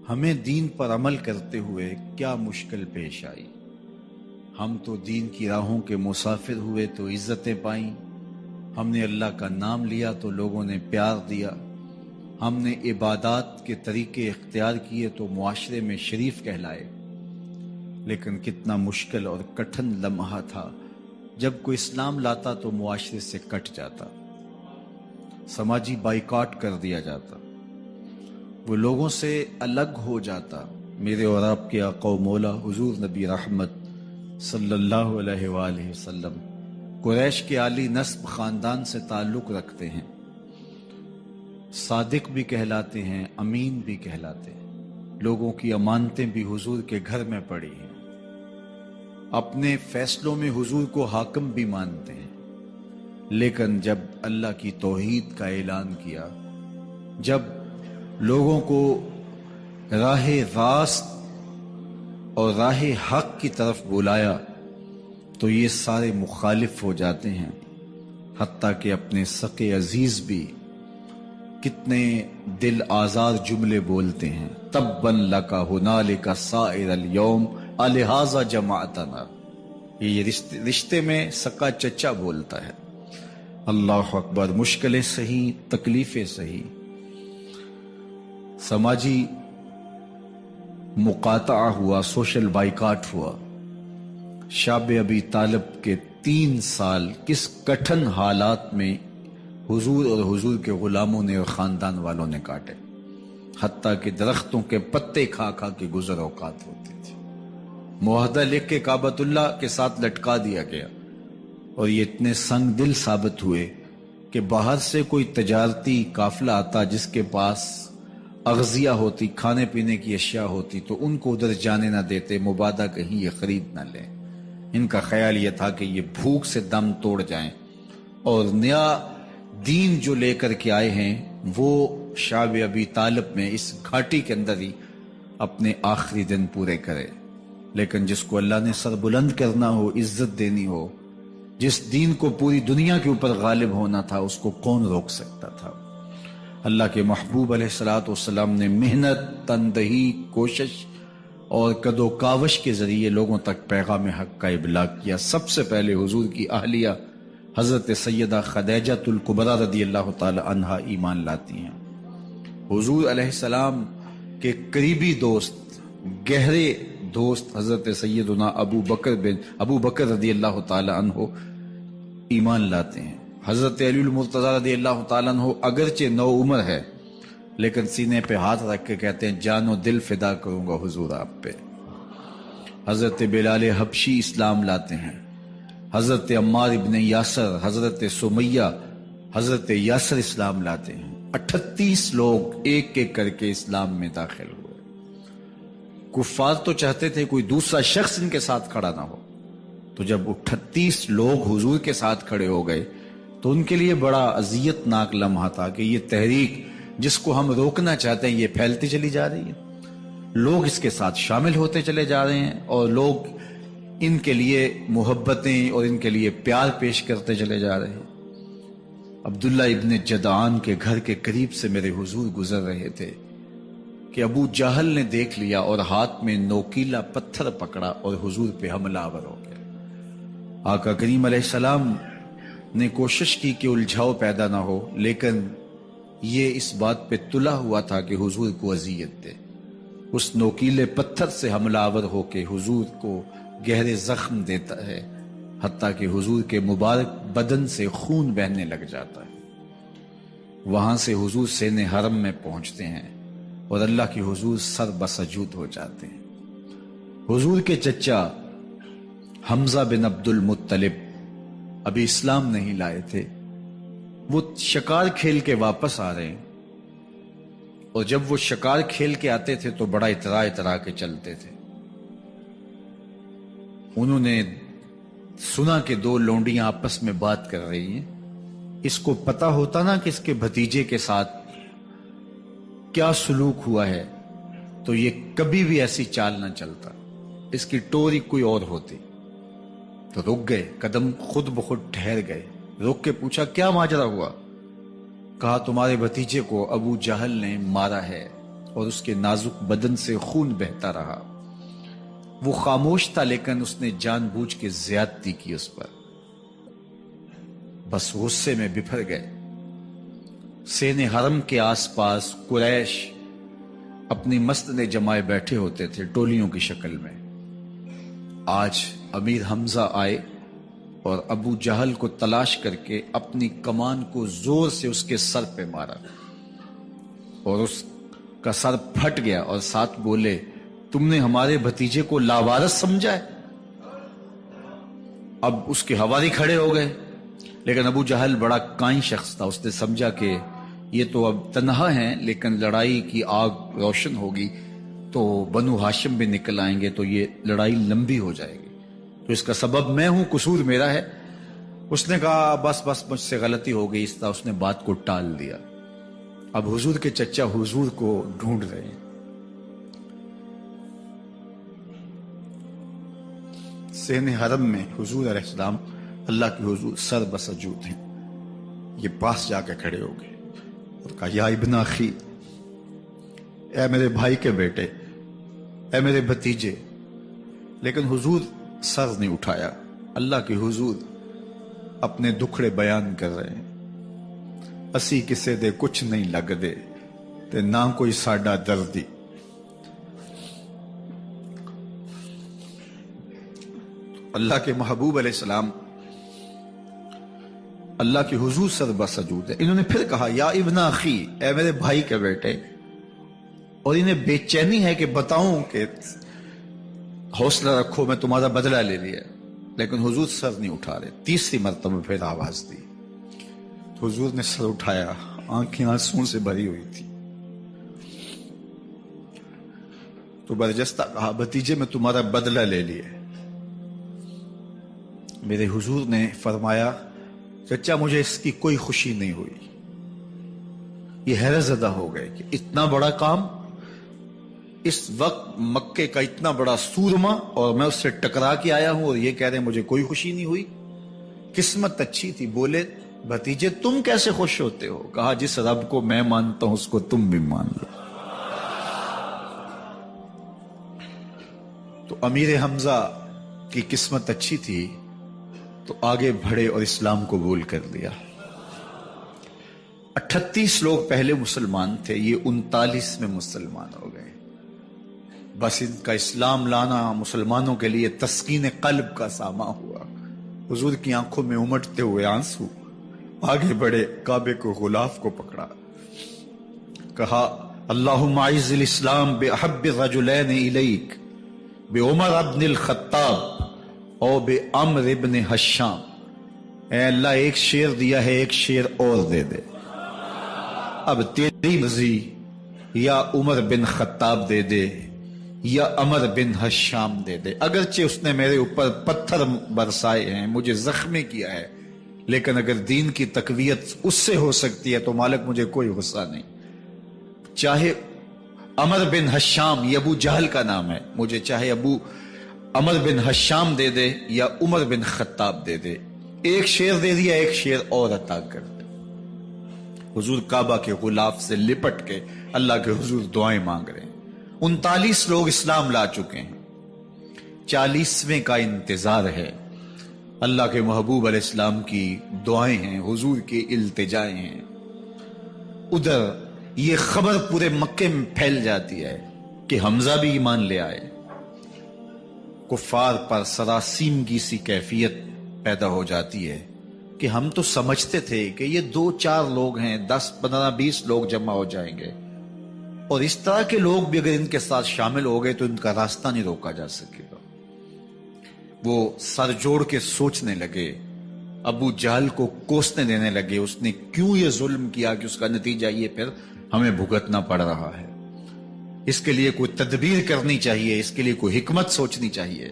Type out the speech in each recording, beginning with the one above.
ہمیں دین پر عمل کرتے ہوئے کیا مشکل پیش آئی۔ ہم تو دین کی راہوں کے مسافر ہوئے تو عزتیں پائیں، ہم نے اللہ کا نام لیا تو لوگوں نے پیار دیا، ہم نے عبادات کے طریقے اختیار کیے تو معاشرے میں شریف کہلائے۔ لیکن کتنا مشکل اور کٹھن لمحہ تھا جب کوئی اسلام لاتا تو معاشرے سے کٹ جاتا، سماجی بائیکاٹ کر دیا جاتا، وہ لوگوں سے الگ ہو جاتا۔ میرے اور آپ کے آقا و مولا حضور نبی رحمت صلی اللہ علیہ وآلہ وسلم قریش کے عالی نسب خاندان سے تعلق رکھتے ہیں، صادق بھی کہلاتے ہیں، امین بھی کہلاتے ہیں، لوگوں کی امانتیں بھی حضور کے گھر میں پڑی ہیں، اپنے فیصلوں میں حضور کو حاکم بھی مانتے ہیں۔ لیکن جب اللہ کی توحید کا اعلان کیا، جب لوگوں کو راہ راست اور راہ حق کی طرف بلایا تو یہ سارے مخالف ہو جاتے ہیں، حتیٰ کہ اپنے سقے عزیز بھی کتنے دل آزار جملے بولتے ہیں، تبا لک ہنالک سائر الیوم الہذا جمعتنا۔ یہ رشتے میں سکا چچا بولتا ہے۔ اللہ اکبر، مشکلیں سہی، تکلیفیں سہی، سماجی مقاطعہ ہوا، سوشل بائیکاٹ ہوا۔ شاب ابی طالب کے 3 سال کس کٹھن حالات میں حضور اور حضور کے غلاموں نے اور خاندان والوں نے کاٹے، حتیٰ کہ درختوں کے پتے کھا کھا کے گزر اوقات ہوتی تھی۔ معاہدہ لکھ کے کعبۃ اللہ کے ساتھ لٹکا دیا گیا، اور یہ اتنے سنگ دل ثابت ہوئے کہ باہر سے کوئی تجارتی قافلہ آتا جس کے پاس اغذیہ ہوتی، کھانے پینے کی اشیاء ہوتی، تو ان کو ادھر جانے نہ دیتے، مبادا کہیں یہ خرید نہ لیں۔ ان کا خیال یہ تھا کہ یہ بھوک سے دم توڑ جائیں، اور نیا دین جو لے کر کے آئے ہیں وہ شعب ابی طالب میں اس گھاٹی کے اندر ہی اپنے آخری دن پورے کرے۔ لیکن جس کو اللہ نے سر بلند کرنا ہو، عزت دینی ہو، جس دین کو پوری دنیا کے اوپر غالب ہونا تھا، اس کو کون روک سکتا تھا؟ اللہ کے محبوب علیہ الصلوۃ والسلام نے محنت، تندہی، کوشش اور کد و کاوش کے ذریعے لوگوں تک پیغام حق کا ابلاغ کیا۔ سب سے پہلے حضور کی اہلیہ حضرت سیدہ خدیجہ الکبریٰ رضی اللہ تعالی عنہا ایمان لاتی ہیں۔ حضور علیہ السلام کے قریبی دوست، گہرے دوست حضرت سیدنا ابو بکر رضی اللہ تعالی عنہ ایمان لاتے ہیں۔ حضرت علی المرتضیٰ رضی اللہ تعالیٰ عنہ اگرچہ نو عمر ہے، لیکن سینے پہ ہاتھ رکھ کے کہتے ہیں جان و دل فدا کروں گا حضور آپ پہ۔ حضرت بلال حبشی اسلام لاتے ہیں، حضرت عمار ابن یاسر، حضرت سمیہ، حضرت یاسر اسلام لاتے ہیں۔ 38 لوگ ایک ایک کر کے اسلام میں داخل ہوئے۔ کفار تو چاہتے تھے کوئی دوسرا شخص ان کے ساتھ کھڑا نہ ہو، تو جب 38 لوگ حضور کے ساتھ کھڑے ہو گئے تو ان کے لیے بڑا اذیت ناک لمحہ تھا کہ یہ تحریک جس کو ہم روکنا چاہتے ہیں یہ پھیلتی چلی جا رہی ہے، لوگ اس کے ساتھ شامل ہوتے چلے جا رہے ہیں، اور لوگ ان کے لیے محبتیں اور ان کے لیے پیار پیش کرتے چلے جا رہے ہیں۔ عبداللہ ابن جدعان کے گھر کے قریب سے میرے حضور گزر رہے تھے کہ ابو جہل نے دیکھ لیا اور ہاتھ میں نوکیلا پتھر پکڑا اور حضور پہ حملہ آور ہو گیا۔ آقا کریم علیہ السلام نے کوشش کی کہ الجھاؤ پیدا نہ ہو، لیکن یہ اس بات پہ تلا ہوا تھا کہ حضور کو اذیت دے۔ اس نوکیلے پتھر سے حملہ آور ہو کے حضور کو گہرے زخم دیتا ہے، حتیٰ کہ حضور کے مبارک بدن سے خون بہنے لگ جاتا ہے۔ وہاں سے حضور سین حرم میں پہنچتے ہیں اور اللہ کی حضور سر بسجود ہو جاتے ہیں۔ حضور کے چچا حمزہ بن عبد المطلب ابھی اسلام نہیں لائے تھے، وہ شکار کھیل کے واپس آ رہے ہیں، اور جب وہ شکار کھیل کے آتے تھے تو بڑا اترا کے چلتے تھے۔ انہوں نے سنا کہ 2 لونڈیاں آپس میں بات کر رہی ہیں۔ اس کو پتا ہوتا نا کہ اس کے بھتیجے کے ساتھ کیا سلوک ہوا ہے تو یہ کبھی بھی ایسی چال نہ چلتا، اس کی ٹوری کوئی اور ہوتی۔ تو رک گئے، قدم خود بخود ٹھہر گئے، رک کے پوچھا کیا ماجرا ہوا؟ کہا تمہارے بھتیجے کو ابو جہل نے مارا ہے، اور اس کے نازک بدن سے خون بہتا رہا۔ وہ خاموش تھا لیکن اس نے جان بوجھ کے زیادتی کی اس پر۔ بس غصے میں بپھر گئے۔ سین حرم کے آس پاس قریش اپنی مسندیں جمائے بیٹھے ہوتے تھے ٹولیوں کی شکل میں۔ آج امیر حمزہ آئے اور ابو جہل کو تلاش کر کے اپنی کمان کو زور سے اس کے سر پہ مارا اور اس کا سر پھٹ گیا، اور ساتھ بولے تم نے ہمارے بھتیجے کو لاوارث سمجھا ہے۔ اب اس کے حواری کھڑے ہو گئے، لیکن ابو جہل بڑا کائن شخص تھا، اس نے سمجھا کہ یہ تو اب تنہا ہیں، لیکن لڑائی کی آگ روشن ہوگی تو بنو ہاشم بھی نکل آئیں گے تو یہ لڑائی لمبی ہو جائے گی، تو اس کا سبب میں ہوں، قصور میرا ہے۔ اس نے کہا بس بس مجھ سے غلطی ہو گئی، اس طرح اس نے بات کو ٹال دیا۔ اب حضور کے چچا حضور کو ڈھونڈ رہے ہیں۔ سین حرم میں حضور علیہ السلام اللہ کے حضور سر بسجود ہیں۔ یہ پاس جا کے کھڑے ہو گئے اور کہا یا ابن اخی، اے میرے بھائی کے بیٹے، اے میرے بھتیجے، لیکن حضور سر نہیں اٹھایا۔ اللہ کے حضور اپنے دکھڑے بیان کر رہے ہیں۔ اسی کسے دے کچھ نہیں لگ دے تے نہ کوئی ساڈا دردی۔ اللہ کے محبوب علیہ السلام اللہ کے حضور سر بسجود ہے۔ انہوں نے پھر کہا یا ابن اخی، اے میرے بھائی کے بیٹے، اور انہیں بے چینی ہے کہ بتاؤں کہ حوصلہ رکھو میں تمہارا بدلہ لے لیا، لیکن حضور سر نہیں اٹھا رہے۔ تیسری مرتبہ پھر آواز دی، حضور نے سر اٹھایا، آنکھیں آنسوں سے بھری ہوئی تھی، تو برجستہ کہا بھتیجے میں تمہارا بدلہ لے لیا۔ میرے حضور نے فرمایا چچا مجھے اس کی کوئی خوشی نہیں ہوئی۔ یہ حیرت زدہ ہو گئے کہ اتنا بڑا کام، اس وقت مکے کا اتنا بڑا سورما، اور میں اس سے ٹکرا کے آیا ہوں اور یہ کہہ رہے ہیں مجھے کوئی خوشی نہیں ہوئی۔ قسمت اچھی تھی۔ بولے بھتیجے تم کیسے خوش ہوتے ہو؟ کہا جس رب کو میں مانتا ہوں اس کو تم بھی مان لو۔ تو امیر حمزہ کی قسمت اچھی تھی تو آگے بڑھے اور اسلام قبول کر لیا۔ 38 لوگ پہلے مسلمان تھے، یہ 39 میں مسلمان ہو گئے۔ بس ان کا اسلام لانا مسلمانوں کے لیے تسکین قلب کا ساما ہوا۔ حضور کی آنکھوں میں امٹتے ہوئے آنسو، آگے بڑھے، کعبے کو غلاف کو پکڑا، کہا اللہم اعز الاسلام باحب الرجلین الیک بعمر ابن الخطاب اور بعمر ابن حشام۔ اے اللہ ایک شیر دیا ہے، ایک شیر اور دے دے، اب تیری مرضی، یا عمر بن خطاب دے دے یا عمر بن حشام دے دے۔ اگرچہ اس نے میرے اوپر پتھر برسائے ہیں، مجھے زخمی کیا ہے، لیکن اگر دین کی تقویت اس سے ہو سکتی ہے تو مالک مجھے کوئی غصہ نہیں۔ چاہے عمر بن حشام، یہ ابو جہل کا نام ہے، مجھے چاہے ابو عمر بن حشام دے دے یا عمر بن خطاب دے دے، ایک شیر دے دیا، ایک شیر اور عطا کر دے۔ حضور کعبہ کے غلاف سے لپٹ کے اللہ کے حضور دعائیں مانگ رہے ہیں۔ 39 لوگ اسلام لا چکے ہیں، 40ویں کا انتظار ہے۔ اللہ کے محبوب علیہ السلام کی دعائیں ہیں، حضور کی التجائیں ہیں۔ ادھر یہ خبر پورے مکے میں پھیل جاتی ہے کہ حمزہ بھی ایمان لے آئے۔ کفار پر سراسیمگی سی کیفیت پیدا ہو جاتی ہے کہ ہم تو سمجھتے تھے کہ یہ 2-4 لوگ ہیں، 10, 15, 20 لوگ جمع ہو جائیں گے، اور اس طرح کے لوگ بھی اگر ان کے ساتھ شامل ہو گئے تو ان کا راستہ نہیں روکا جا سکے گا۔ وہ سر جوڑ کے سوچنے لگے، ابو جہل کو کوسنے دینے لگے، اس نے کیوں یہ ظلم کیا کہ اس کا نتیجہ یہ پھر ہمیں بھگتنا پڑ رہا ہے، اس کے لیے کوئی تدبیر کرنی چاہیے، اس کے لیے کوئی حکمت سوچنی چاہیے۔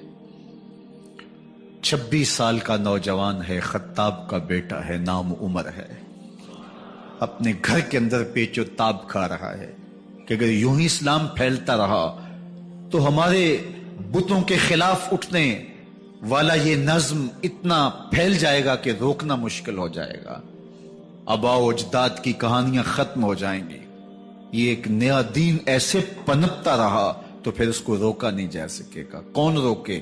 26 سال کا نوجوان ہے، خطاب کا بیٹا ہے، نام عمر ہے، اپنے گھر کے اندر پیچ و تاب کھا رہا ہے کہ اگر یوں ہی اسلام پھیلتا رہا تو ہمارے بتوں کے خلاف اٹھنے والا یہ نظم اتنا پھیل جائے گا کہ روکنا مشکل ہو جائے گا، آباء و اجداد کی کہانیاں ختم ہو جائیں گی، یہ ایک نیا دین ایسے پنپتا رہا تو پھر اس کو روکا نہیں جا سکے گا. کون روکے؟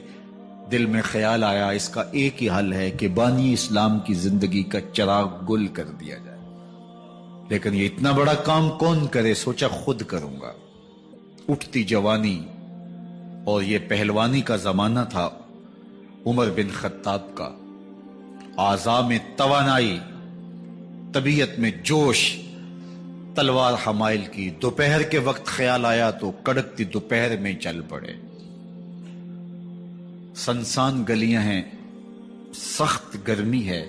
دل میں خیال آیا اس کا ایک ہی حل ہے کہ بانی اسلام کی زندگی کا چراغ گل کر دیا جائے. لیکن یہ اتنا بڑا کام کون کرے؟ سوچا خود کروں گا. اٹھتی جوانی اور یہ پہلوانی کا زمانہ تھا عمر بن خطاب کا. اعضاء میں توانائی، طبیعت میں جوش، تلوار حمائل کی. دوپہر کے وقت خیال آیا تو کڑکتی دوپہر میں چل پڑے. سنسان گلیاں ہیں، سخت گرمی ہے،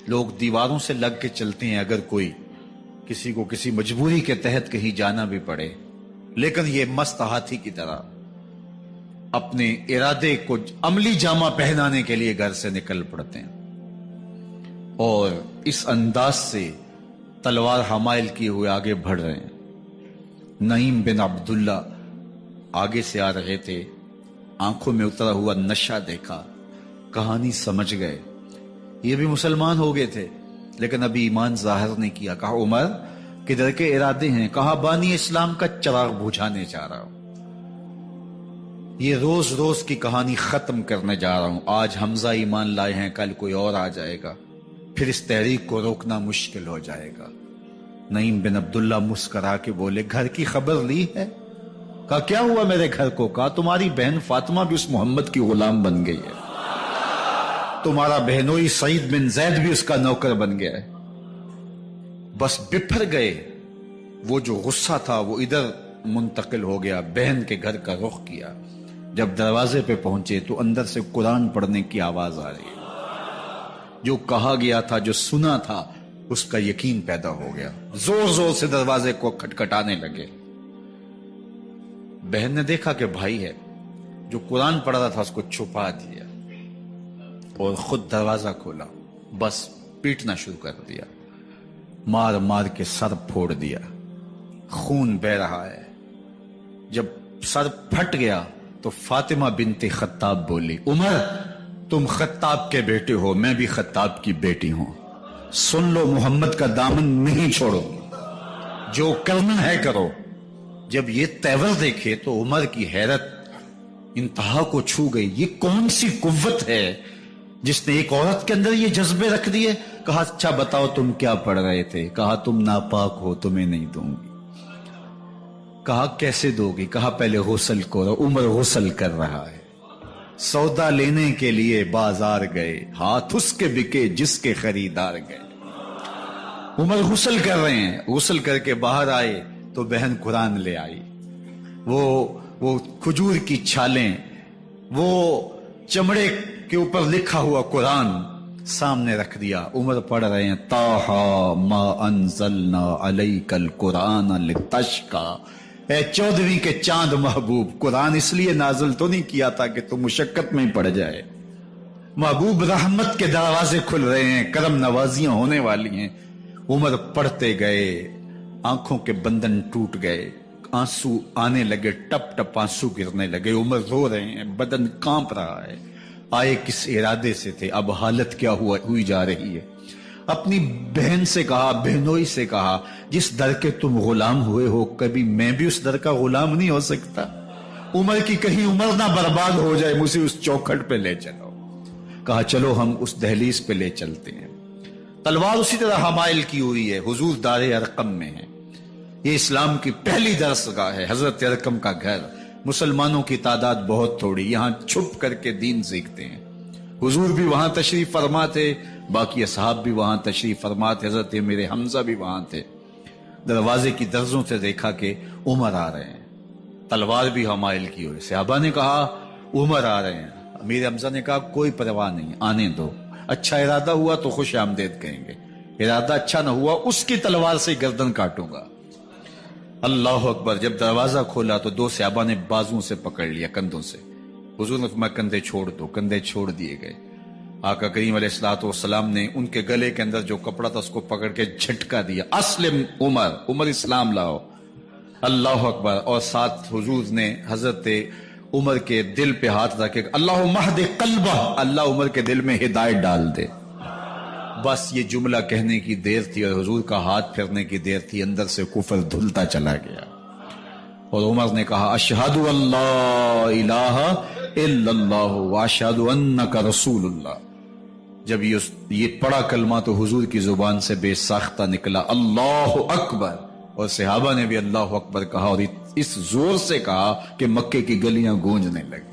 لوگ دیواروں سے لگ کے چلتے ہیں اگر کوئی کسی کو کسی مجبوری کے تحت کہیں جانا بھی پڑے. لیکن یہ مست ہاتھی کی طرح اپنے ارادے کو عملی جامہ پہنانے کے لیے گھر سے نکل پڑتے ہیں اور اس انداز سے تلوار حمائل کیے ہوئے آگے بڑھ رہے ہیں. نعیم بن عبداللہ آگے سے آ رہے تھے. آنکھوں میں اترا ہوا نشہ دیکھا، کہانی سمجھ گئے. یہ بھی مسلمان ہو گئے تھے لیکن ابھی ایمان ظاہر نہیں کیا. کہا عمر کدھر کے ارادے ہیں؟ کہا بانی اسلام کا چراغ بجھانے جا رہا ہوں. یہ روز روز کی کہانی ختم کرنے جا رہا ہوں. آج حمزہ ایمان لائے ہیں، کل کوئی اور آ جائے گا، پھر اس تحریک کو روکنا مشکل ہو جائے گا. نعیم بن عبداللہ مسکرا کے بولے گھر کی خبر لی ہے؟ کہا کیا ہوا میرے گھر کو؟ کہا تمہاری بہن فاطمہ بھی اس محمد کی غلام بن گئی ہے، تمہارا بہنوئی سعید بن زید بھی اس کا نوکر بن گیا ہے. بس بپھر گئے. وہ جو غصہ تھا وہ ادھر منتقل ہو گیا، بہن کے گھر کا رخ کیا. جب دروازے پہ پہنچے تو اندر سے قرآن پڑھنے کی آواز آ رہی ہے. جو کہا گیا تھا، جو سنا تھا، اس کا یقین پیدا ہو گیا. زور زور سے دروازے کو کھٹکھٹانے لگے. بہن نے دیکھا کہ بھائی ہے. جو قرآن پڑھ رہا تھا اس کو چھپا دیا اور خود دروازہ کھولا. بس پیٹنا شروع کر دیا، مار مار کے سر پھوڑ دیا. خون بہ رہا ہے. جب سر پھٹ گیا تو فاطمہ بنت خطاب بولی عمر تم خطاب کے بیٹے ہو، میں بھی خطاب کی بیٹی ہوں. سن لو محمد کا دامن نہیں چھوڑو، جو کرنا ہے کرو. جب یہ تیور دیکھے تو عمر کی حیرت انتہا کو چھو گئی. یہ کون سی قوت ہے جس نے ایک عورت کے اندر یہ جذبے رکھ دیے؟ کہا اچھا بتاؤ تم کیا پڑھ رہے تھے؟ کہا تم ناپاک ہو، تمہیں نہیں دوں گی. کہا کیسے دو گی؟ کہا پہلے غسل کرو. عمر غسل کر رہا ہے. سودا لینے کے لیے بازار گئے، ہاتھ اس کے بکے جس کے خریدار گئے. عمر غسل کر رہے ہیں. غسل کر کے باہر آئے تو بہن قرآن لے آئی. وہ کھجور کی چھالیں، وہ چمڑے کے اوپر لکھا ہوا قرآن سامنے رکھ دیا. عمر پڑھ رہے ہیں طٰہٰ ما انزلنا علیک القرآن لتشقیٰ. اے 14ویں کے چاند محبوب، قرآن اس لیے نازل تو نہیں کیا تھا کہ تم مشقت میں پڑ جائے. محبوب رحمت کے دروازے کھل رہے ہیں، کرم نوازیاں ہونے والی ہیں. عمر پڑھتے گئے، آنکھوں کے بندن ٹوٹ گئے، آنسو آنے لگے، ٹپ ٹپ آنسو گرنے لگے. عمر رو رہے ہیں، بدن کانپ رہا ہے. آئے کس ارادے سے تھے، اب حالت کیا ہوئی جا رہی ہے. اپنی بہن سے کہا، بہنوئی سے کہا جس در کے تم غلام ہوئے ہو کبھی میں بھی اس در کا غلام نہیں ہو سکتا؟ عمر کی کہیں عمر نہ برباد ہو جائے، مجھے اس چوکھٹ پہ لے چلو. کہا چلو ہم اس دہلیز پہ لے چلتے ہیں. تلوار اسی طرح حمائل کی ہوئی ہے، حضور دار ارقم میں ہے. یہ اسلام کی پہلی درسگاہ ہے، حضرت ارقم کا گھر. مسلمانوں کی تعداد بہت تھوڑی، یہاں چھپ کر کے دین سیکھتے ہیں. حضور بھی وہاں تشریف فرما تھے، باقی اصحاب بھی وہاں تشریف فرما تھے. حضرت میرے حمزہ بھی وہاں تھے. دروازے کی درزوں سے دیکھا کہ عمر آ رہے ہیں، تلوار بھی حمائل کی ہوئی. صحابہ نے کہا عمر آ رہے ہیں. میرے حمزہ نے کہا کوئی پرواہ نہیں، آنے دو. اچھا ارادہ ہوا تو خوش آمدید کہیں گے، ارادہ اچھا نہ ہوا اس کی تلوار سے گردن کاٹوں گا. اللہ اکبر. جب دروازہ کھولا تو دو صحابہ نے بازوں سے پکڑ لیا، کندھوں سے. حضور نے فرمایا کندھے چھوڑ دو. کندھے چھوڑ دیے گئے. آقا کریم علیہ الصلوۃ والسلام نے ان کے گلے کے اندر جو کپڑا تھا اس کو پکڑ کے جھٹکا دیا. اسلم عمر، عمر اسلام لاؤ. اللہ اکبر. اور ساتھ حضور نے حضرت عمر کے دل پہ ہاتھ رکھے، اللہم اہد قلبہ، اللہ عمر کے دل میں ہدایت ڈال دے. بس یہ جملہ کہنے کی دیر تھی اور حضور کا ہاتھ پھرنے کی دیر تھی، اندر سے کفر دھلتا چلا گیا۔ اور عمر نے کہا اشہد ان لا الہ الا اللہ واشہد انک رسول اللہ۔ جب یہ پڑا کلمہ تو حضور کی زبان سے بے ساختہ نکلا اللہ اکبر، اور صحابہ نے بھی اللہ اکبر کہا، اور اس زور سے کہا کہ مکے کی گلیاں گونجنے لگی۔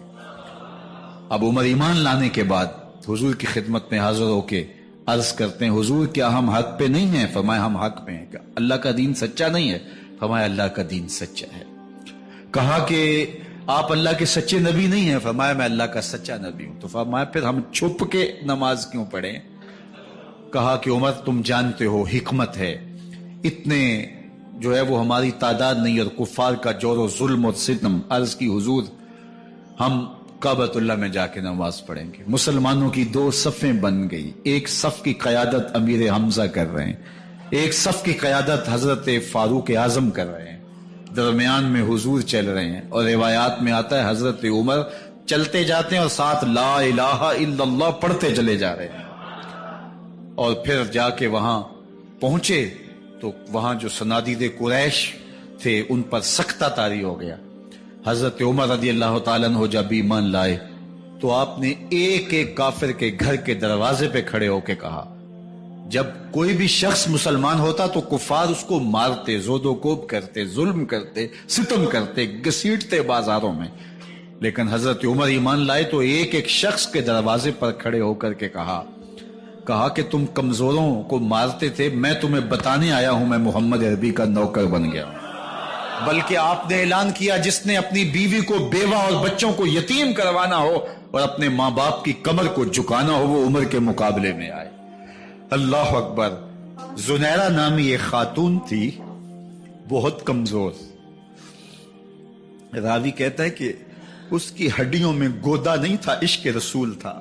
اب عمر ایمان لانے کے بعد حضور کی خدمت میں حاضر ہو کے عرض کرتے ہیں حضور کیا ہم حق پہ نہیں ہیں؟ فرمایا ہم حق پہ ہیں۔ اللہ کا دین سچا نہیں ہے؟ فرمایا اللہ کا دین سچا ہے۔ کہا کہ آپ اللہ کے سچے نبی نہیں ہیں؟ فرمایا میں اللہ کا سچا نبی ہوں۔ تو فرمایا پھر ہم چھپ کے نماز کیوں پڑھیں؟ کہا کہ عمر تم جانتے ہو حکمت ہے، اتنے جو ہے وہ ہماری تعداد نہیں، اور کفار کا جور و ظلم اور ستم۔ عرض کی حضور ہم کعبۃ اللہ میں جا کے نماز پڑھیں گے۔ مسلمانوں کی دو صفیں بن گئی، ایک صف کی قیادت امیر حمزہ کر رہے ہیں، ایک صف کی قیادت حضرت فاروق اعظم کر رہے ہیں، درمیان میں حضور چل رہے ہیں، اور روایات میں آتا ہے حضرت عمر چلتے جاتے ہیں اور ساتھ لا الہ الا اللہ پڑھتے چلے جا رہے ہیں۔ اور پھر جا کے وہاں پہنچے تو وہاں جو صنادید قریش تھے ان پر سختہ طاری ہو گیا۔ حضرت عمر رضی اللہ تعالیٰ عنہ جب ایمان لائے تو آپ نے ایک ایک کافر کے گھر کے دروازے پہ کھڑے ہو کے کہا، جب کوئی بھی شخص مسلمان ہوتا تو کفار اس کو مارتے، زود و کوب کرتے، ظلم کرتے، ستم کرتے، گھسیٹتے بازاروں میں، لیکن حضرت عمر ایمان لائے تو ایک ایک شخص کے دروازے پر کھڑے ہو کر کے کہا کہ تم کمزوروں کو مارتے تھے، میں تمہیں بتانے آیا ہوں میں محمد عربی کا نوکر بن گیا ہوں۔ بلکہ آپ نے اعلان کیا جس نے اپنی بیوی کو، بیوہ اور بچوں کو یتیم کروانا ہو اور اپنے ماں باپ کی کمر کو جھکانا ہو وہ عمر کے مقابلے میں آئے۔ اللہ اکبر۔ زنیرہ نامی ایک خاتون تھی، بہت کمزور، راوی کہتا ہے کہ اس کی ہڈیوں میں گودا نہیں تھا، عشق رسول تھا،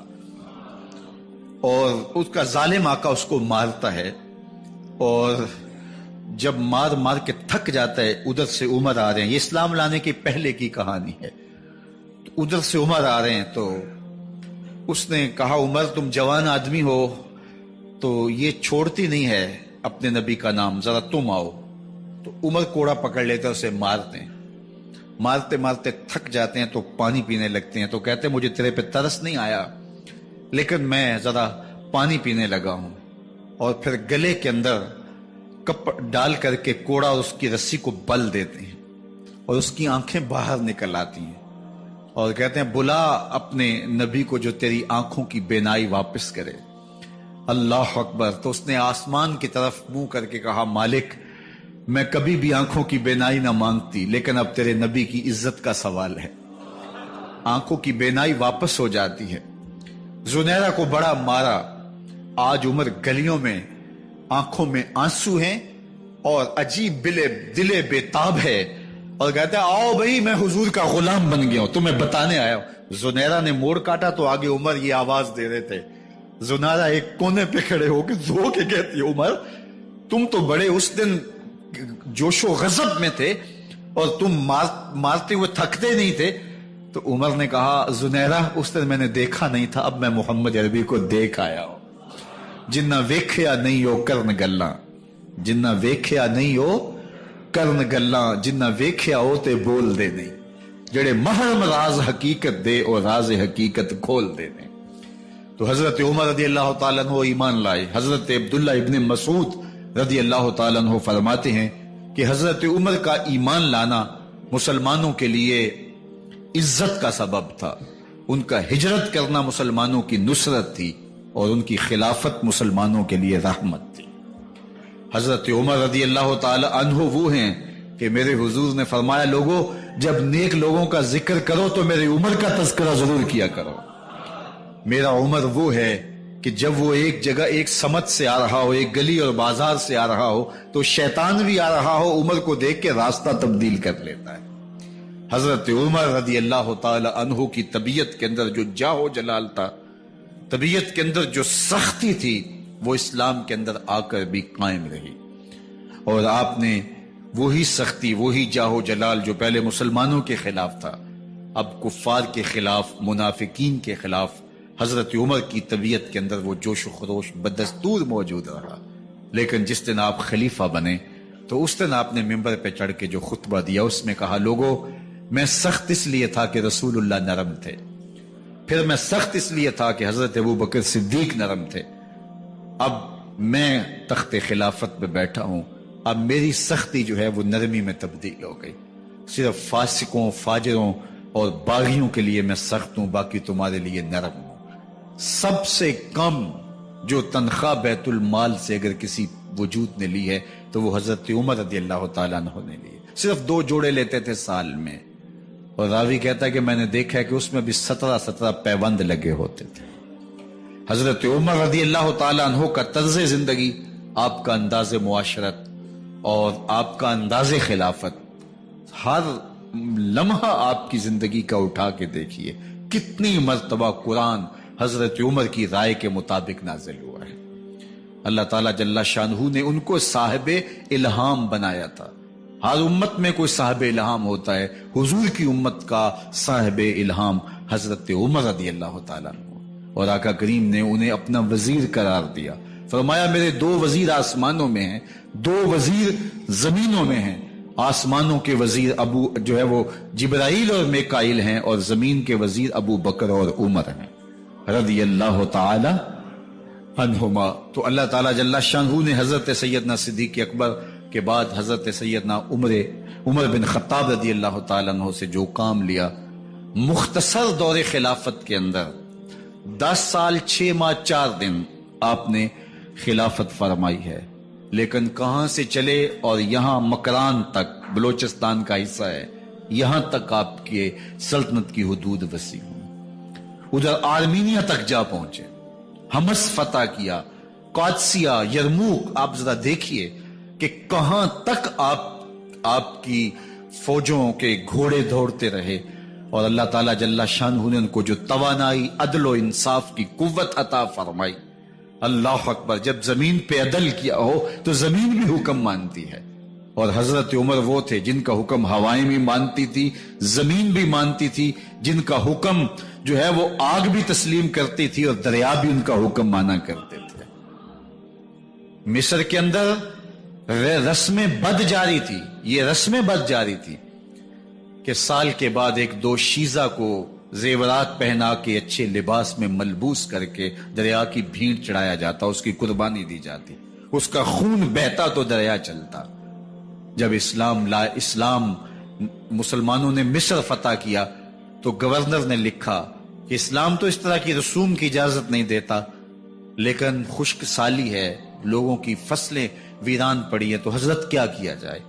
اور اس کا ظالم آقا اس کو مارتا ہے، اور جب مار مار کے تھک جاتا ہے ادھر سے عمر آ رہے ہیں، یہ اسلام لانے کی پہلے کی کہانی ہے، تو ادھر سے عمر آ رہے ہیں تو اس نے کہا عمر تم جوان آدمی ہو تو یہ چھوڑتی نہیں ہے اپنے نبی کا نام، ذرا تم آؤ۔ تو عمر کوڑا پکڑ لیتے اسے مارتے ہیں، مارتے مارتے تھک جاتے ہیں تو پانی پینے لگتے ہیں، تو کہتے ہیں مجھے تیرے پہ ترس نہیں آیا لیکن میں ذرا پانی پینے لگا ہوں، اور پھر گلے کے اندر کپ ڈال کر کے کوڑا اس کی رسی کو بل دیتے ہیں اور اس کی آنکھیں باہر نکل آتی ہیں، اور کہتے ہیں بلا اپنے نبی کو جو تیری آنکھوں کی بینائی واپس کرے۔ اللہ اکبر۔ تو اس نے آسمان کی طرف منہ کر کے کہا مالک میں کبھی بھی آنکھوں کی بینائی نہ مانگتی، لیکن اب تیرے نبی کی عزت کا سوال ہے۔ آنکھوں کی بینائی واپس ہو جاتی ہے۔ زنیرہ کو بڑا مارا۔ آج عمر گلیوں میں آنکھوں میں آنسو ہیں اور عجیب دلے بےتاب ہے، اور کہتا ہے آؤ بھئی میں حضور کا غلام بن گیا ہوں، تمہیں بتانے آیا ہوں۔ زنیرہ نے موڑ کاٹا تو آگے عمر یہ آواز دے رہے تھے۔ زنیرہ ایک کونے پہ کھڑے ہو کے رو کے کہتی ہے عمر تم تو بڑے اس دن جوش و غضب میں تھے اور تم مارتے ہوئے تھکتے نہیں تھے۔ تو عمر نے کہا زنیرہ اس دن میں نے دیکھا نہیں تھا، اب میں محمد عربی کو دیکھ آیا ہوں۔ جنہ ویکھیا نہیں ہو کرن گلاں، جنہ ویکھیا نہیں ہو کرن گلاں، جنہ ویکھیا ہو تے بول دے نہیں، جڑے محرم راز حقیقت دے اور راز حقیقت کھول دے نہیں۔ تو حضرت عمر رضی اللہ تعالیٰ عنہ ایمان لائے۔ حضرت عبداللہ ابن مسعود رضی اللہ تعالیٰ عنہ فرماتے ہیں کہ حضرت عمر کا ایمان لانا مسلمانوں کے لیے عزت کا سبب تھا، ان کا ہجرت کرنا مسلمانوں کی نصرت تھی، اور ان کی خلافت مسلمانوں کے لیے رحمت تھی۔ حضرت عمر رضی اللہ تعالی عنہ وہ ہیں کہ میرے حضور نے فرمایا لوگوں جب نیک لوگوں کا ذکر کرو تو میرے عمر کا تذکرہ ضرور کیا کرو۔ میرا عمر وہ ہے کہ جب وہ ایک جگہ ایک سمت سے آ رہا ہو، ایک گلی اور بازار سے آ رہا ہو تو شیطان بھی آ رہا ہو، عمر کو دیکھ کے راستہ تبدیل کر لیتا ہے۔ حضرت عمر رضی اللہ تعالی عنہ کی طبیعت کے اندر جو جاہ و جلال تھا، طبیعت کے اندر جو سختی تھی، وہ اسلام کے اندر آ کر بھی قائم رہی، اور آپ نے وہی سختی، وہی جاہ و جلال جو پہلے مسلمانوں کے خلاف تھا، اب کفار کے خلاف، منافقین کے خلاف حضرت عمر کی طبیعت کے اندر وہ جوش و خروش بدستور موجود رہا، لیکن جس دن آپ خلیفہ بنے تو اس دن آپ نے ممبر پہ چڑھ کے جو خطبہ دیا اس میں کہا، لوگوں میں سخت اس لیے تھا کہ رسول اللہ نرم تھے، پھر میں سخت اس لیے تھا کہ حضرت ابوبکر صدیق نرم تھے، اب میں تخت خلافت پہ بیٹھا ہوں، اب میری سختی جو ہے وہ نرمی میں تبدیل ہو گئی، صرف فاسقوں فاجروں اور باغیوں کے لیے میں سخت ہوں، باقی تمہارے لیے نرم ہوں۔ سب سے کم جو تنخواہ بیت المال سے اگر کسی وجود نے لی ہے تو وہ حضرت عمر رضی اللہ تعالیٰ عنہ نے لی، صرف 2 جوڑے لیتے تھے سال میں، اور راوی کہتا ہے کہ میں نے دیکھا ہے کہ اس میں بھی 17 پیوند لگے ہوتے تھے۔ حضرت عمر رضی اللہ تعالیٰ عنہ کا طرز زندگی، آپ کا انداز معاشرت اور آپ کا انداز خلافت، ہر لمحہ آپ کی زندگی کا اٹھا کے دیکھیے کتنی مرتبہ قرآن حضرت عمر کی رائے کے مطابق نازل ہوا ہے۔ اللہ تعالیٰ جل شانہ نے ان کو صاحب الہام بنایا تھا۔ ہر امت میں کوئی صاحب الہام ہوتا ہے، حضور کی امت کا صاحب الہام حضرت عمر رضی اللہ تعالیٰ عنہ، اور آقا کریم نے انہیں اپنا وزیر قرار دیا، فرمایا میرے 2 وزیر آسمانوں میں ہیں، 2 وزیر زمینوں میں ہیں، آسمانوں کے وزیر ابو جو ہے وہ جبرائیل اور میکائیل ہیں، اور زمین کے وزیر ابو بکر اور عمر ہیں رضی اللہ تعالی عنہما۔ تو اللہ تعالیٰ جل شانہ نے حضرت سیدنا صدیق اکبر کے بعد حضرت سیدنا عمر بن خطاب رضی اللہ تعالیٰ عنہ سے جو کام لیا، مختصر دور خلافت کے اندر 10 سال 6 ماہ 4 دن آپ نے خلافت فرمائی ہے، لیکن کہاں سے چلے اور یہاں مکران تک، بلوچستان کا حصہ ہے، یہاں تک آپ کے سلطنت کی حدود وسیع ہوں، ادھر آرمینیا تک جا پہنچے، حمص فتح کیا، قادسیہ، یرموک، آپ ذرا دیکھیے کہ کہاں تک آپ کی فوجوں کے گھوڑے دوڑتے رہے، اور اللہ تعالیٰ جل شانہ نے ان کو جو توانائی، عدل و انصاف کی قوت عطا فرمائی۔ اللہ اکبر، جب زمین پہ عدل کیا ہو تو زمین بھی حکم مانتی ہے، اور حضرت عمر وہ تھے جن کا حکم ہوائیں بھی مانتی تھی، زمین بھی مانتی تھی، جن کا حکم جو ہے وہ آگ بھی تسلیم کرتی تھی اور دریا بھی ان کا حکم مانا کرتے تھے۔ مصر کے اندر رسم بد جاری تھی، یہ رسم بد جاری تھی کہ سال کے بعد 1-2 شیزہ کو زیورات پہنا کے اچھے لباس میں ملبوس کر کے دریا کی بھیڑ چڑھایا جاتا، اس کی قربانی دی جاتی، اس کا خون بہتا تو دریا چلتا۔ جب اسلام مسلمانوں نے مصر فتح کیا تو گورنر نے لکھا کہ اسلام تو اس طرح کی رسوم کی اجازت نہیں دیتا، لیکن خشک سالی ہے، لوگوں کی فصلیں ویران پڑی ہے، تو حضرت کیا کیا جائے؟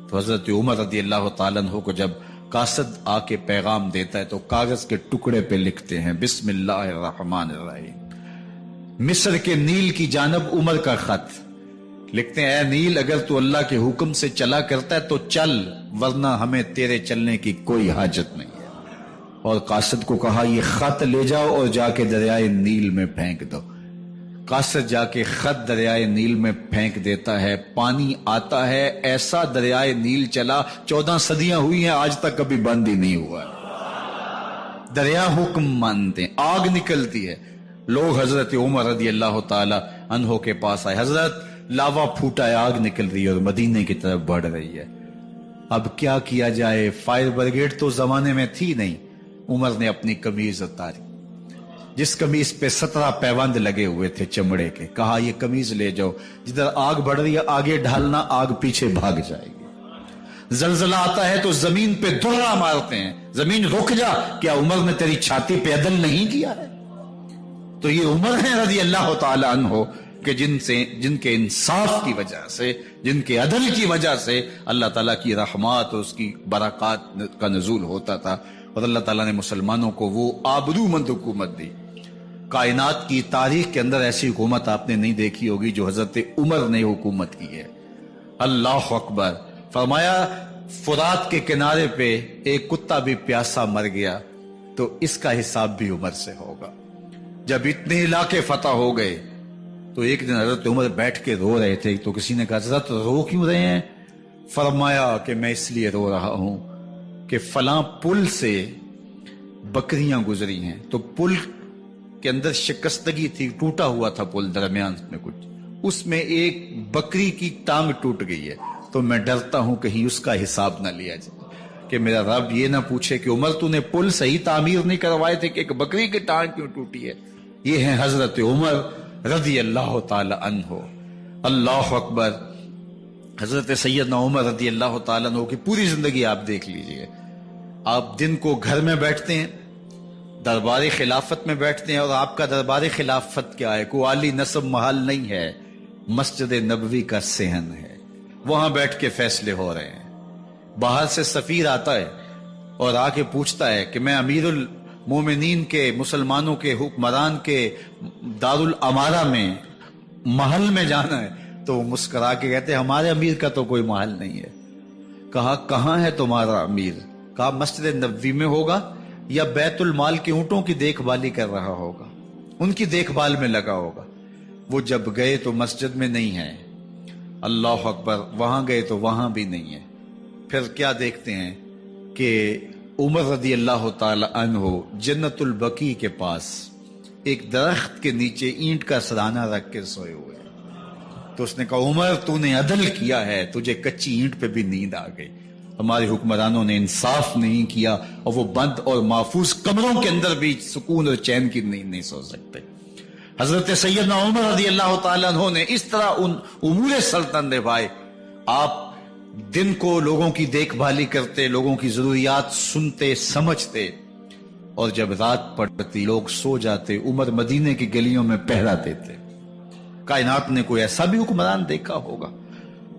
تو حضرت عمر رضی اللہ تعالیٰ عنہ کو جب قاصد آ کے پیغام دیتا ہے تو کاغذ کے ٹکڑے پہ لکھتے ہیں بسم اللہ الرحمن الرحیم، مصر کے نیل کی جانب عمر کا خط، لکھتے ہیں اے نیل اگر تو اللہ کے حکم سے چلا کرتا ہے تو چل، ورنہ ہمیں تیرے چلنے کی کوئی حاجت نہیں ہے۔ اور قاصد کو کہا یہ خط لے جاؤ اور جا کے دریائے نیل میں پھینک دو۔ قاصد جا کے خط دریائے نیل میں پھینک دیتا ہے، پانی آتا ہے، ایسا دریائے نیل چلا 14 صدیاں ہوئی ہیں آج تک کبھی بند ہی نہیں ہوا۔ دریا حکم مانتے ہیں، آگ نکلتی ہے، لوگ حضرت عمر رضی اللہ تعالی عنہ کے پاس آئے، حضرت لاوا پھوٹا ہے، آگ نکل رہی ہے اور مدینے کی طرف بڑھ رہی ہے، اب کیا کیا جائے؟ فائر بریگیڈ تو زمانے میں تھی نہیں۔ عمر نے اپنی قمیض اتاری، جس قمیض پہ 17 پیوند لگے ہوئے تھے چمڑے کے، کہا یہ قمیض لے جاؤ، جدھر آگ بڑھ رہی ہے آگے ڈھالنا، آگ پیچھے بھاگ جائے گی۔ زلزلہ آتا ہے تو زمین پہ درہ مارتے ہیں، زمین رک جا، کیا عمر نے تیری چھاتی پہ عدل نہیں کیا ہے؟ تو یہ عمر ہیں رضی اللہ تعالی عنہ کہ جن کے انصاف کی وجہ سے، جن کے عدل کی وجہ سے اللہ تعالیٰ کی رحمات اور اس کی برکات کا نزول ہوتا تھا، اور اللہ تعالیٰ نے مسلمانوں کو وہ آبرومند حکومت دی۔ کائنات کی تاریخ کے اندر ایسی حکومت آپ نے نہیں دیکھی ہوگی جو حضرت عمر نے حکومت کی ہے۔ اللہ اکبر، فرمایا فرات کے کنارے پہ ایک کتا بھی پیاسا مر گیا تو اس کا حساب بھی عمر سے ہوگا۔ جب اتنے علاقے فتح ہو گئے تو ایک دن حضرت عمر بیٹھ کے رو رہے تھے، تو کسی نے کہا حضرت رو کیوں رہے ہیں؟ فرمایا کہ میں اس لیے رو رہا ہوں کہ فلاں پل سے بکریاں گزری ہیں، تو پل کے اندر شکستگی تھی، ٹوٹا ہوا تھا پل درمیان میں کچھ، اس میں ایک بکری کی ٹانگ ٹوٹ گئی ہے، تو میں ڈرتا ہوں کہیں اس کا حساب نہ لیا جائے کہ میرا رب یہ نہ پوچھے کہ عمر تو نے پل صحیح تعمیر نہیں کروائے تھے کہ ایک بکری کی ٹانگ کیوں ٹوٹی ہے۔ یہ ہیں حضرت عمر رضی اللہ تعالی عنہ۔ اللہ اکبر۔ حضرت سیدنا عمر رضی اللہ تعالیٰ عنہ کی پوری زندگی آپ دیکھ لیجئے، آپ دن کو گھر میں بیٹھتے ہیں، دربار خلافت میں بیٹھتے ہیں، اور آپ کا دربار خلافت کیا ہے؟ کوئی عالی نصب محل نہیں ہے، مسجد نبوی کا صحن ہے، وہاں بیٹھ کے فیصلے ہو رہے ہیں۔ باہر سے سفیر آتا ہے اور آ کے پوچھتا ہے کہ میں امیر المومنین کے، مسلمانوں کے حکمران کے دارالامارہ میں محل میں جانا ہے، تو وہ مسکرا کے کہتے ہیں ہمارے امیر کا تو کوئی محل نہیں ہے۔ کہا کہاں ہے تمہارا امیر؟ کہا مسجد نبوی میں ہوگا یا بیت المال کے اونٹوں کی دیکھ بھالی کر رہا ہوگا، ان کی دیکھ بھال میں لگا ہوگا۔ وہ جب گئے تو مسجد میں نہیں ہے، اللہ اکبر، وہاں گئے تو وہاں بھی نہیں ہے۔ پھر کیا دیکھتے ہیں کہ عمر رضی اللہ تعالی عنہ جنت البقیع کے پاس ایک درخت کے نیچے اینٹ کا سرانہ رکھ کے سوئے ہوئے، تو اس نے کہا عمر تو نے عدل کیا ہے، تجھے کچی اینٹ پہ بھی نیند آ گئی، ہمارے حکمرانوں نے انصاف نہیں کیا، اور وہ بند اور محفوظ کمروں کے اندر بھی سکون اور چین کی نیند نہیں سو سکتے۔ حضرت سیدنا عمر رضی اللہ تعالیٰ عنہ نے اس طرح ان امور سلطنت نبھائے۔ آپ دن کو لوگوں کی دیکھ بھالی کرتے، لوگوں کی ضروریات سنتے سمجھتے، اور جب رات پڑتی لوگ سو جاتے، عمر مدینے کی گلیوں میں پہرا دیتے۔ کائنات نے کوئی ایسا بھی حکمران دیکھا ہوگا؟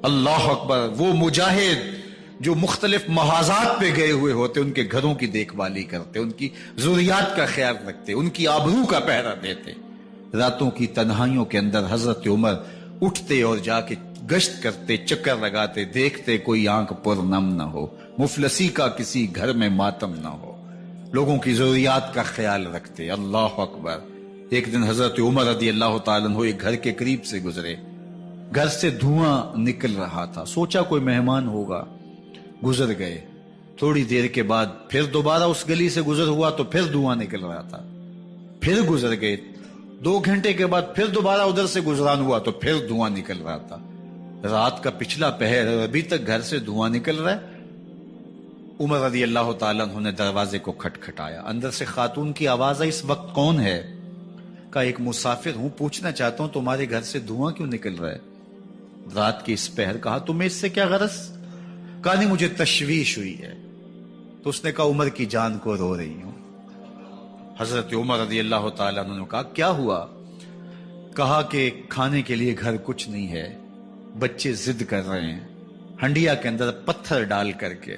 اللہ اکبر۔ وہ مجاہد جو مختلف محاذات پہ گئے ہوئے ہوتے، ان کے گھروں کی دیکھ بھالی کرتے، ان کی ضروریات کا خیال رکھتے، ان کی آبرو کا پہرا دیتے۔ راتوں کی تنہائیوں کے اندر حضرت عمر اٹھتے اور جا کے گشت کرتے، چکر لگاتے، دیکھتے کوئی آنکھ پر نم نہ ہو، مفلسی کا کسی گھر میں ماتم نہ ہو، لوگوں کی ضروریات کا خیال رکھتے۔ اللہ اکبر۔ ایک دن حضرت عمر رضی اللہ تعالیٰ عنہ ایک گھر کے قریب سے گزرے، گھر سے دھواں نکل رہا تھا، سوچا کوئی مہمان ہوگا، گزر گئے۔ تھوڑی دیر کے بعد پھر دوبارہ اس گلی سے گزر ہوا تو پھر دھواں نکل رہا تھا، پھر گزر گئے۔ 2 گھنٹے کے بعد پھر دوبارہ ادھر سے گزران ہوا تو پھر دھواں نکل رہا تھا۔ رات کا پچھلا پہر ہے، ابھی تک گھر سے دھواں نکل رہا ہے۔ عمر رضی اللہ تعالیٰ عنہ نے دروازے کو کھٹکھٹایا، اندر سے خاتون کی آواز آئی، اس وقت کون ہے؟ کہا ایک مسافر ہوں، پوچھنا چاہتا ہوں تمہارے گھر سے دھواں کیوں نکل رہا ہے رات کی اس پہر؟ کہا تمہیں اس سے کیا غرض؟ کہا نہیں مجھے تشویش ہوئی ہے۔ تو اس نے کہا عمر کی جان کو رو رہی ہوں۔ حضرت عمر رضی اللہ تعالیٰ عنہ نے کہا کیا ہوا؟ کہا کہ کھانے کے لیے گھر کچھ نہیں ہے، بچے ضد کر رہے ہیں، ہنڈیا کے اندر پتھر ڈال کر کے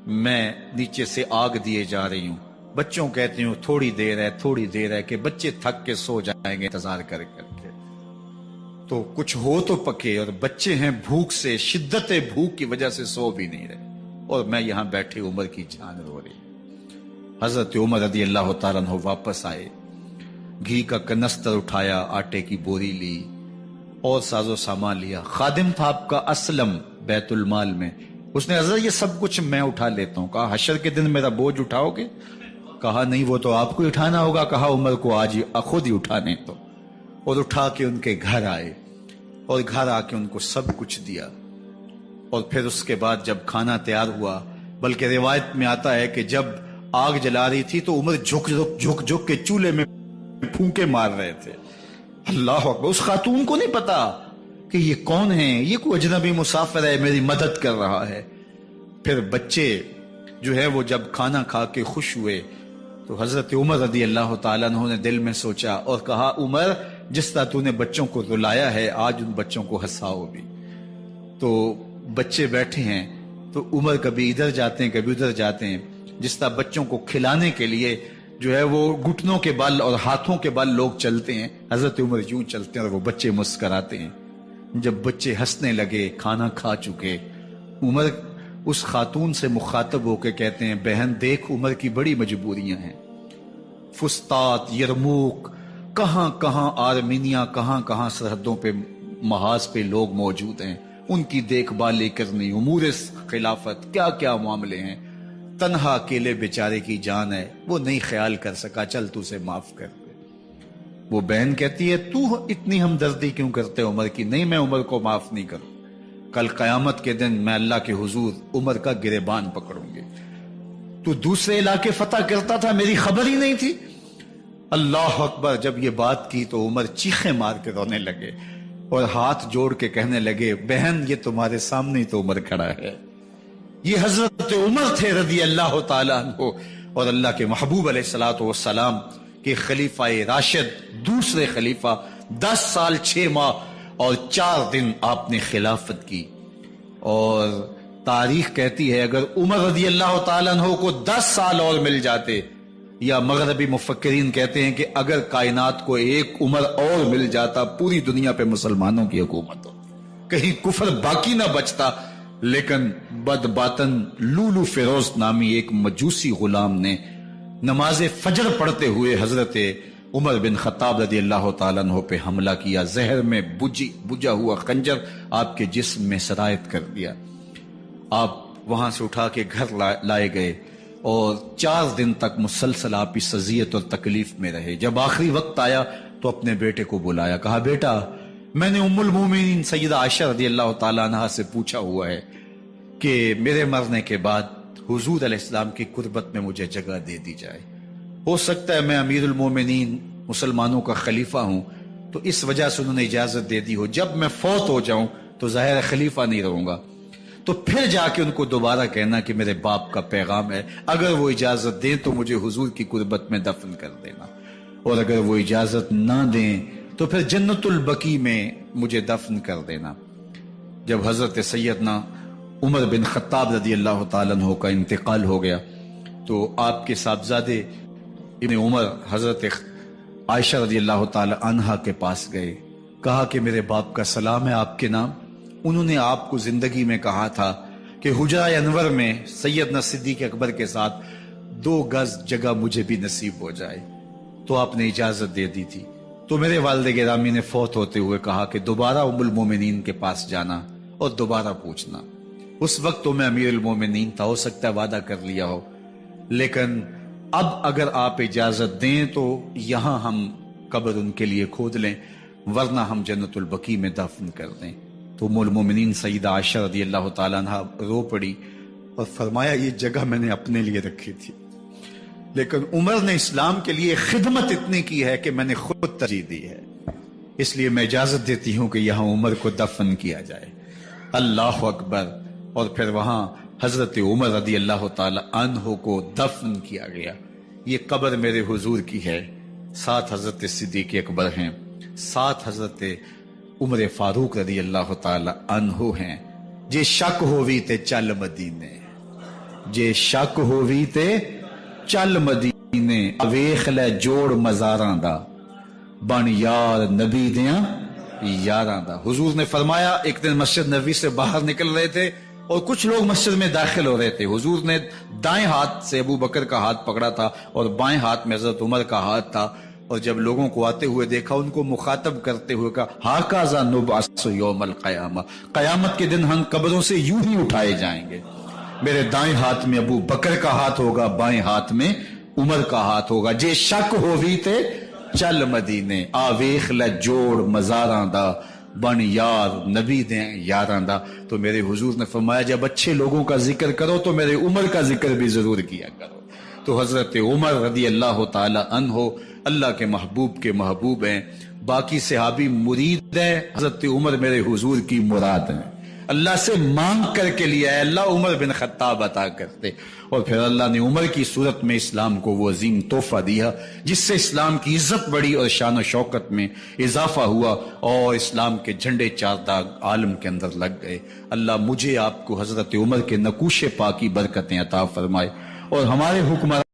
میں نیچے سے آگ دیے جا رہی ہوں، بچوں کہتے ہیں تھوڑی دیر ہے تھوڑی دیر ہے، کہ بچے تھک کے سو جائیں گے انتظار کر کے، تو کچھ ہو تو پکے، اور بچے ہیں بھوک سے، شدت بھوک کی وجہ سے سو بھی نہیں رہے، اور میں یہاں بیٹھے عمر کی جان رو رہی۔ حضرت عمر رضی اللہ تعالیٰ عنہ واپس آئے، گھی کا کنستر اٹھایا، آٹے کی بوری لی اور ساز و سامان لیا۔ خادم تھا آپ کا اسلم بیت المال میں، اس نے حضرت یہ سب کچھ میں اٹھا لیتا ہوں۔ کہا حشر کے دن میرا بوجھ اٹھاؤ گے؟ کہا نہیں وہ تو آپ کو اٹھانا ہوگا۔ کہا عمر کو آج خود ہی اٹھانے تو، اور اٹھا کے ان کے گھر آئے، اور گھر آ کے ان کو سب کچھ دیا۔ اور پھر اس کے بعد جب کھانا تیار ہوا، بلکہ روایت میں آتا ہے کہ جب آگ جلا رہی تھی تو عمر جھک کے چولہے میں پھونکے مار رہے تھے۔ اللہ اکبر۔ اس خاتون کو نہیں پتا کہ یہ کون ہے، یہ کوئی اجنبی مسافر ہے، میری مدد کر رہا ہے۔ پھر بچے جو ہے وہ جب کھانا کھا کے خوش ہوئے تو حضرت عمر رضی اللہ تعالیٰ عنہ نے دل میں سوچا اور کہا عمر جس طرح تو نے بچوں کو رلایا ہے آج ان بچوں کو ہنساؤ بھی۔ تو بچے بیٹھے ہیں تو عمر کبھی ادھر جاتے ہیں کبھی ادھر جاتے ہیں، جس طرح بچوں کو کھلانے کے لیے جو ہے وہ گھٹنوں کے بل اور ہاتھوں کے بل لوگ چلتے ہیں، حضرت عمر یوں چلتے ہیں اور وہ بچے مسکراتے ہیں۔ جب بچے ہنسنے لگے، کھانا کھا چکے، عمر اس خاتون سے مخاطب ہو کے کہتے ہیں بہن دیکھ عمر کی بڑی مجبوریاں ہیں، فسطاط، یرموک، کہاں کہاں آرمینیا، کہاں کہاں سرحدوں پہ محاذ پہ لوگ موجود ہیں، ان کی دیکھ بھال کرنی، امور خلافت، کیا کیا معاملے ہیں، تنہا اکیلے بیچارے کی جان ہے، وہ نہیں خیال کر سکا، چل تو اسے معاف کر دے۔ وہ بہن کہتی ہے تو اتنی ہمدردی کیوں کرتے عمر کی؟ نہیں، میں عمر کو معاف نہیں کروں، کل قیامت کے دن میں اللہ کے حضور عمر کا گریبان پکڑوں گی۔ تو دوسرے علاقے فتح کرتا تھا، میری خبر ہی نہیں تھی۔ اللہ اکبر! جب یہ بات کی تو عمر چیخیں مار کے رونے لگے اور ہاتھ جوڑ کے کہنے لگے، بہن یہ تمہارے سامنے ہی تو عمر کھڑا ہے، یہ حضرت عمر تھے رضی اللہ تعالیٰ عنہ، اور اللہ کے محبوب علیہ الصلوۃ والسلام کے خلیفہ راشد، دوسرے خلیفہ، 10 سال 6 ماہ اور 4 دن آپ نے خلافت کی۔ اور تاریخ کہتی ہے اگر عمر رضی اللہ تعالیٰ عنہ کو 10 سال اور مل جاتے، یا مغربی مفکرین کہتے ہیں کہ اگر کائنات کو ایک عمر اور مل جاتا، پوری دنیا پہ مسلمانوں کی حکومت ہو، کہیں کفر باقی نہ بچتا۔ لیکن بد باطن لولو فیروز نامی ایک مجوسی غلام نے نماز فجر پڑھتے ہوئے حضرت عمر بن خطاب رضی اللہ تعالیٰ عنہ پہ حملہ کیا، زہر میں بجھا ہوا خنجر آپ کے جسم میں سرایت کر دیا۔ آپ وہاں سے اٹھا کے گھر لائے گئے اور 4 دن تک مسلسل آپ اس اذیت اور تکلیف میں رہے۔ جب آخری وقت آیا تو اپنے بیٹے کو بلایا، کہا بیٹا میں نے ام المومنین سیدہ عائشہ رضی اللہ تعالیٰ عنہ سے پوچھا ہوا ہے کہ میرے مرنے کے بعد حضور علیہ السلام کی قربت میں مجھے جگہ دے دی جائے۔ ہو سکتا ہے میں امیر المومنین مسلمانوں کا خلیفہ ہوں تو اس وجہ سے انہوں نے اجازت دے دی ہو، جب میں فوت ہو جاؤں تو ظاہر خلیفہ نہیں رہوں گا، تو پھر جا کے ان کو دوبارہ کہنا کہ میرے باپ کا پیغام ہے، اگر وہ اجازت دیں تو مجھے حضور کی قربت میں دفن کر دینا، اور اگر وہ اجازت نہ دیں تو پھر جنت البقیع میں مجھے دفن کر دینا۔ جب حضرت سیدنا عمر بن خطاب رضی اللہ تعالیٰ عنہ کا انتقال ہو گیا تو آپ کے صاحبزادے ابن عمر حضرت عائشہ رضی اللہ تعالیٰ عنہا کے پاس گئے، کہا کہ میرے باپ کا سلام ہے آپ کے نام، انہوں نے آپ کو زندگی میں کہا تھا کہ حجرہ انور میں سیدنا صدیق اکبر کے ساتھ 2 گز جگہ مجھے بھی نصیب ہو جائے، تو آپ نے اجازت دے دی تھی۔ تو میرے والد گرامی نے فوت ہوتے ہوئے کہا کہ دوبارہ ام المومنین کے پاس جانا اور دوبارہ پوچھنا۔ اس وقت تو میں امیر المومنین تھا، ہو سکتا ہے وعدہ کر لیا ہو، لیکن اب اگر آپ اجازت دیں تو یہاں ہم قبر ان کے لیے کھود لیں، ورنہ ہم جنت البقیع میں دفن کر دیں۔ تو ام المومنین سیدہ عائشہ رضی اللہ تعالیٰ عنہ رو پڑی اور فرمایا یہ جگہ میں نے اپنے لیے رکھی تھی، لیکن عمر نے اسلام کے لیے خدمت اتنی کی ہے کہ میں نے خود ترجیح دی ہے، اس لیے میں اجازت دیتی ہوں کہ یہاں عمر کو دفن کیا جائے۔ اللہ اکبر! اور پھر وہاں حضرت عمر رضی اللہ تعالی عنہ کو دفن کیا گیا۔ یہ قبر میرے حضور کی ہے، 7 حضرت صدیق اکبر ہیں، 7 حضرت عمر فاروق رضی اللہ تعالی عنہ ہیں۔ جے شک ہووی تے چل مدینے، جے شک ہووی تے چل مدینے، ویخ لے جوڑ مزاراں دا، بن یار نبی دیاں یاراں دا۔ حضور نے فرمایا، ایک دن مسجد نبوی سے باہر نکل رہے تھے اور کچھ لوگ مسجد میں داخل ہو رہے تھے، حضور نے دائیں ہاتھ سے ابو بکر کا ہاتھ پکڑا تھا اور بائیں ہاتھ میں حضرت عمر کا ہاتھ تھا، اور جب لوگوں کو آتے ہوئے دیکھا ان کو مخاطب کرتے ہوئے کہا ہاکذا نبعث یوم القیامہ، قیامت کے دن ہم قبروں سے یوں ہی اٹھائے جائیں گے، میرے دائیں ہاتھ میں ابو بکر کا ہاتھ ہوگا، بائیں ہاتھ میں عمر کا ہاتھ ہوگا۔ جے شک ہووی تے چل مدینے، آویخ لے جوڑ مزاراں دا، بن یار نبی دیں یاراں دا۔ تو میرے حضور نے فرمایا جب اچھے لوگوں کا ذکر کرو تو میرے عمر کا ذکر بھی ضرور کیا کرو۔ تو حضرت عمر رضی اللہ تعالی عنہ اللہ کے محبوب کے محبوب ہیں، باقی صحابی مرید ہیں، حضرت عمر میرے حضور کی مراد ہیں، اللہ سے مانگ کر کے لیا ہے، اللہ عمر بن خطاب عطا کرتے، اور پھر اللہ نے عمر کی صورت میں اسلام کو وہ عظیم تحفہ دیا جس سے اسلام کی عزت بڑھی اور شان و شوکت میں اضافہ ہوا، اور اسلام کے جھنڈے 4 داغ عالم کے اندر لگ گئے۔ اللہ مجھے آپ کو حضرت عمر کے نقوش پاکی برکتیں عطا فرمائے، اور ہمارے حکمران